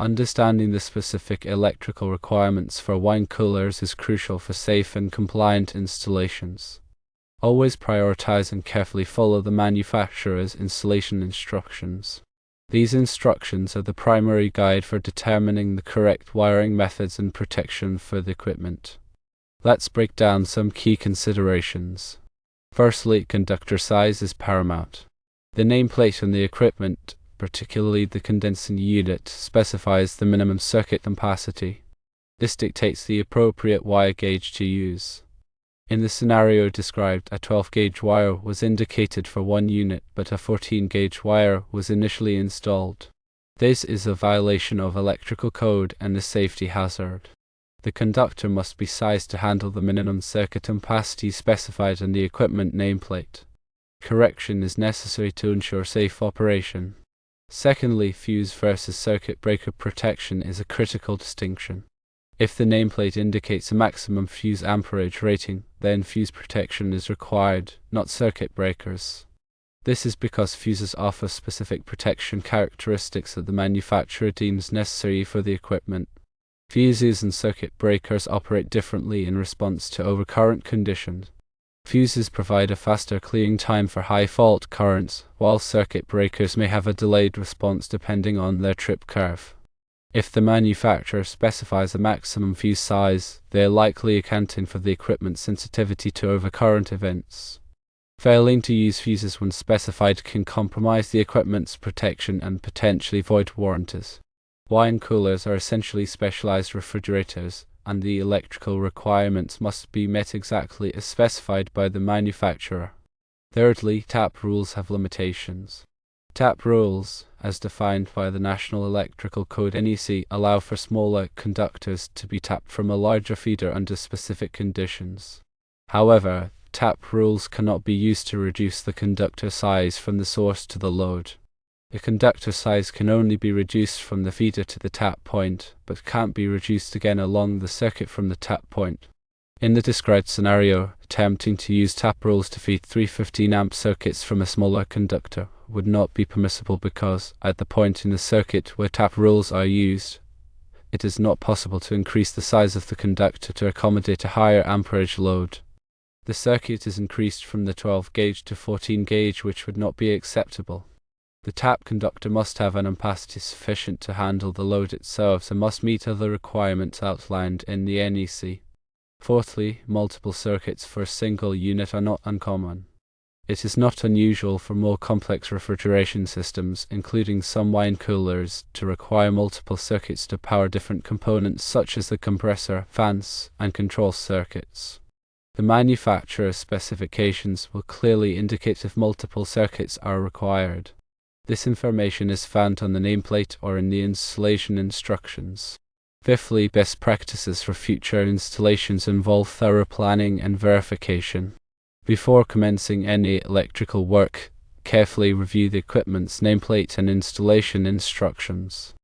Understanding the specific electrical requirements for wine coolers is crucial for safe and compliant installations. Always prioritize and carefully follow the manufacturer's installation instructions. These instructions are the primary guide for determining the correct wiring methods and protection for the equipment. Let's break down some key considerations. Firstly, conductor size is paramount. The nameplate on the equipment, particularly the condensing unit, specifies the minimum circuit capacity. This dictates the appropriate wire gauge to use. In the scenario described, a 12-gauge wire was indicated for one unit, but a 14-gauge wire was initially installed. This is a violation of electrical code and a safety hazard. The conductor must be sized to handle the minimum circuit capacity specified on the equipment nameplate. Correction is necessary to ensure safe operation. Secondly, fuse versus circuit breaker protection is a critical distinction. If the nameplate indicates a maximum fuse amperage rating, then fuse protection is required, not circuit breakers. This is because fuses offer specific protection characteristics that the manufacturer deems necessary for the equipment. Fuses and circuit breakers operate differently in response to overcurrent conditions. Fuses provide a faster clearing time for high fault currents, while circuit breakers may have a delayed response depending on their trip curve. If the manufacturer specifies a maximum fuse size, they are likely accounting for the equipment's sensitivity to overcurrent events. Failing to use fuses when specified can compromise the equipment's protection and potentially void warranties. Wine coolers are essentially specialized refrigerators, and the electrical requirements must be met exactly as specified by the manufacturer. Thirdly, tap rules have limitations. Tap rules, as defined by the National Electrical Code (NEC), allow for smaller conductors to be tapped from a larger feeder under specific conditions. However, tap rules cannot be used to reduce the conductor size from the source to the load. The conductor size can only be reduced from the feeder to the tap point, but can't be reduced again along the circuit from the tap point. In the described scenario, attempting to use tap rules to feed 315-amp circuits from a smaller conductor would not be permissible because, at the point in the circuit where tap rules are used, it is not possible to increase the size of the conductor to accommodate a higher amperage load. The circuit is increased from the 12-gauge to 14-gauge, which would not be acceptable. The tap conductor must have an ampacity sufficient to handle the load itself and must meet other requirements outlined in the NEC. Fourthly, multiple circuits for a single unit are not uncommon. It is not unusual for more complex refrigeration systems, including some wine coolers, to require multiple circuits to power different components such as the compressor, fans, and control circuits. The manufacturer's specifications will clearly indicate if multiple circuits are required. This information is found on the nameplate or in the installation instructions. Fifthly, best practices for future installations involve thorough planning and verification. Before commencing any electrical work, carefully review the equipment's nameplate and installation instructions.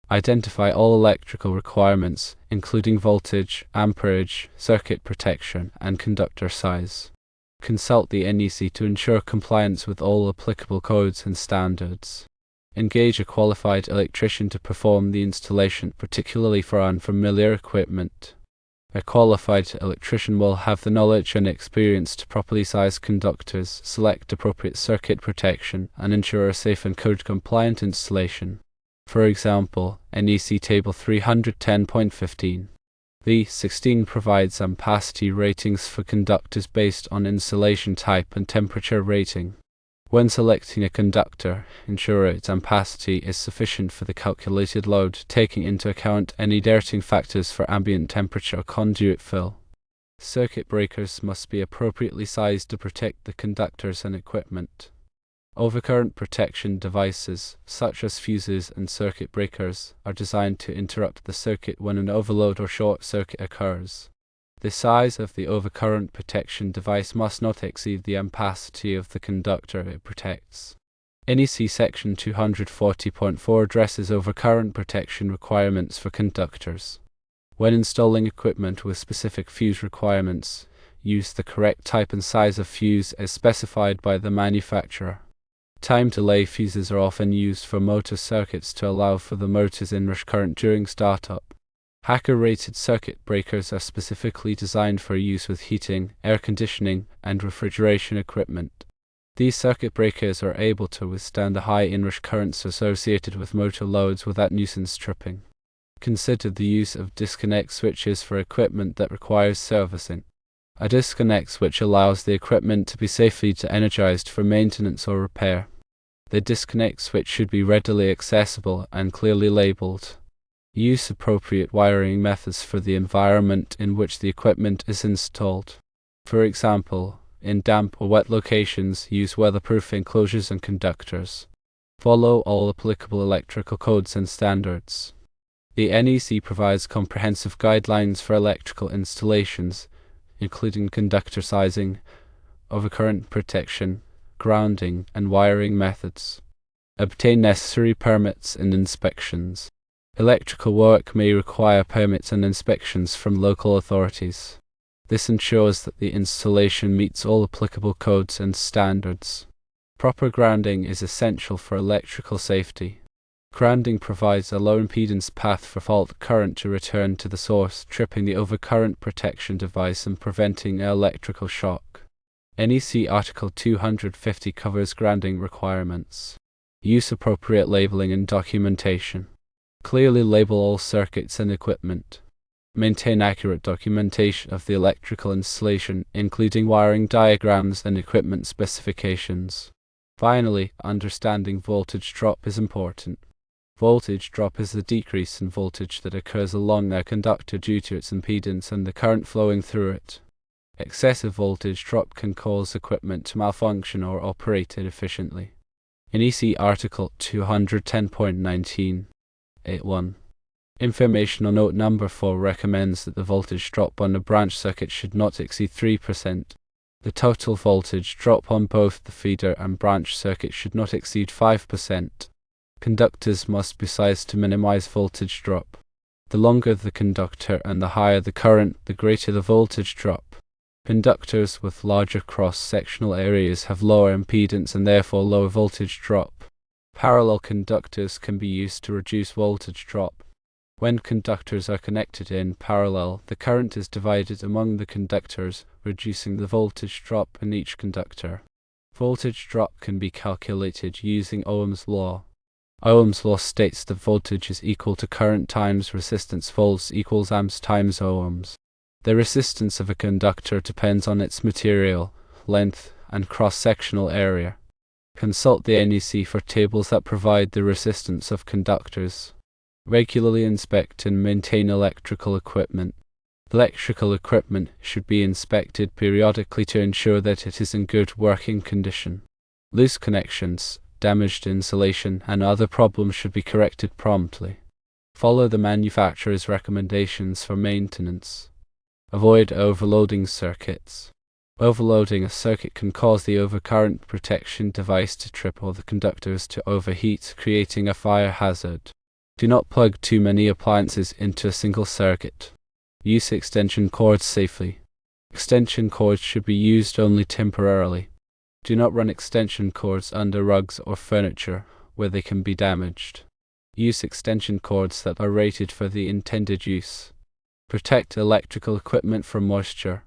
Identify all electrical requirements, including voltage, amperage, circuit protection, and conductor size. Consult the NEC to ensure compliance with all applicable codes and standards. Engage a qualified electrician to perform the installation, particularly for unfamiliar equipment. A qualified electrician will have the knowledge and experience to properly size conductors, select appropriate circuit protection, and ensure a safe and code-compliant installation. For example, NEC Table 310.15. The 16 provides ampacity ratings for conductors based on insulation type and temperature rating. When selecting a conductor, ensure its ampacity is sufficient for the calculated load, taking into account any diverting factors for ambient temperature or conduit fill. Circuit breakers must be appropriately sized to protect the conductors and equipment. Overcurrent protection devices, such as fuses and circuit breakers, are designed to interrupt the circuit when an overload or short circuit occurs. The size of the overcurrent protection device must not exceed the ampacity of the conductor it protects. NEC Section 240.4 addresses overcurrent protection requirements for conductors. When installing equipment with specific fuse requirements, use the correct type and size of fuse as specified by the manufacturer. Time delay fuses are often used for motor circuits to allow for the motor's inrush current during startup. Hacker-rated circuit breakers are specifically designed for use with heating, air conditioning, and refrigeration equipment. These circuit breakers are able to withstand the high inrush currents associated with motor loads without nuisance tripping. Consider the use of disconnect switches for equipment that requires servicing. A disconnect switch allows the equipment to be safely energized for maintenance or repair. The disconnect switch should be readily accessible and clearly labeled. Use appropriate wiring methods for the environment in which the equipment is installed. For example, in damp or wet locations, use weatherproof enclosures and conductors. Follow all applicable electrical codes and standards. The NEC provides comprehensive guidelines for electrical installations, including conductor sizing, overcurrent protection, grounding, and wiring methods. Obtain necessary permits and inspections. Electrical work may require permits and inspections from local authorities. This ensures that the installation meets all applicable codes and standards. Proper grounding is essential for electrical safety. Grounding provides a low impedance path for fault current to return to the source, tripping the overcurrent protection device and preventing electrical shock. NEC Article 250 covers grounding requirements. Use appropriate labeling and documentation. Clearly label all circuits and equipment. Maintain accurate documentation of the electrical installation, including wiring diagrams and equipment specifications. Finally, understanding voltage drop is important. Voltage drop is the decrease in voltage that occurs along a conductor due to its impedance and the current flowing through it. Excessive voltage drop can cause equipment to malfunction or operate inefficiently. NEC Article 210.19 8.1. Informational note number 4 recommends that the voltage drop on a branch circuit should not exceed 3%. The total voltage drop on both the feeder and branch circuit should not exceed 5%. Conductors must be sized to minimize voltage drop. The longer the conductor and the higher the current, the greater the voltage drop. Conductors with larger cross-sectional areas have lower impedance and therefore lower voltage drop. Parallel conductors can be used to reduce voltage drop. When conductors are connected in parallel, the current is divided among the conductors, reducing the voltage drop in each conductor. Voltage drop can be calculated using Ohm's law. Ohm's law states that voltage is equal to current times resistance. Volts equals amps times ohms. The resistance of a conductor depends on its material, length, and cross-sectional area. Consult the NEC for tables that provide the resistance of conductors. Regularly inspect and maintain electrical equipment. Electrical equipment should be inspected periodically to ensure that it is in good working condition. Loose connections, damaged insulation, and other problems should be corrected promptly. Follow the manufacturer's recommendations for maintenance. Avoid overloading circuits. Overloading a circuit can cause the overcurrent protection device to trip or the conductors to overheat, creating a fire hazard. Do not plug too many appliances into a single circuit. Use extension cords safely. Extension cords should be used only temporarily. Do not run extension cords under rugs or furniture where they can be damaged. Use extension cords that are rated for the intended use. Protect electrical equipment from moisture.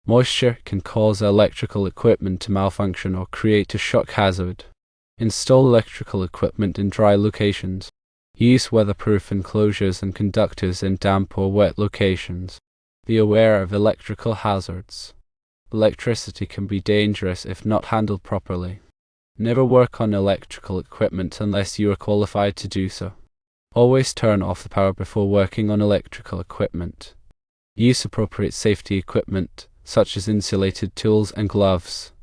Moisture can cause electrical equipment to malfunction or create a shock hazard. Install electrical equipment in dry locations. Use weatherproof enclosures and conductors in damp or wet locations. Be aware of electrical hazards. Electricity can be dangerous if not handled properly. Never work on electrical equipment unless you are qualified to do so. Always turn off the power before working on electrical equipment. Use appropriate safety equipment, such as insulated tools and gloves.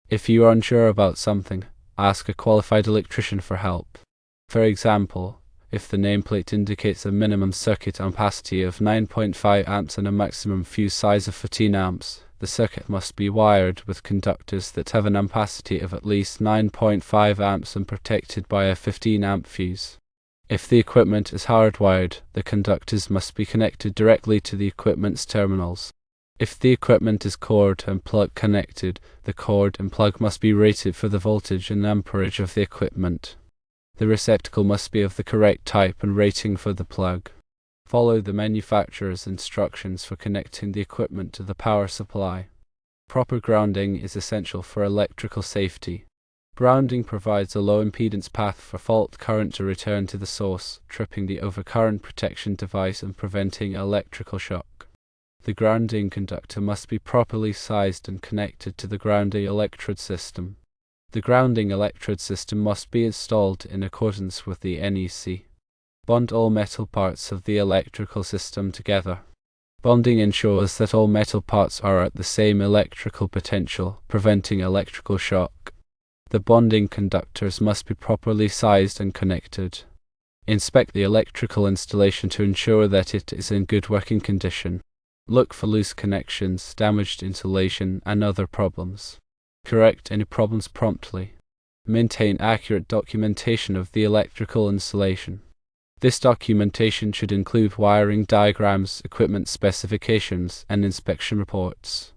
If you are unsure about something, ask a qualified electrician for help. For example, if the nameplate indicates a minimum circuit ampacity of 9.5 amps and a maximum fuse size of 15 amps, the circuit must be wired with conductors that have an ampacity of at least 9.5 amps and protected by a 15 amp fuse. If the equipment is hardwired, the conductors must be connected directly to the equipment's terminals. If the equipment is cord and plug connected, the cord and plug must be rated for the voltage and amperage of the equipment. The receptacle must be of the correct type and rating for the plug. Follow the manufacturer's instructions for connecting the equipment to the power supply. Proper grounding is essential for electrical safety. Grounding provides a low impedance path for fault current to return to the source, tripping the overcurrent protection device and preventing electrical shock. The grounding conductor must be properly sized and connected to the grounding electrode system. The grounding electrode system must be installed in accordance with the NEC. Bond all metal parts of the electrical system together. Bonding ensures that all metal parts are at the same electrical potential, preventing electrical shock. The bonding conductors must be properly sized and connected. Inspect the electrical installation to ensure that it is in good working condition. Look for loose connections, damaged insulation, and other problems. Correct any problems promptly. Maintain accurate documentation of the electrical installation. This documentation should include wiring diagrams, equipment specifications, and inspection reports.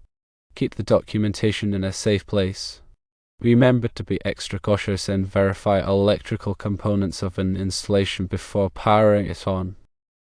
Keep the documentation in a safe place. Remember to be extra cautious and verify all electrical components of an installation before powering it on.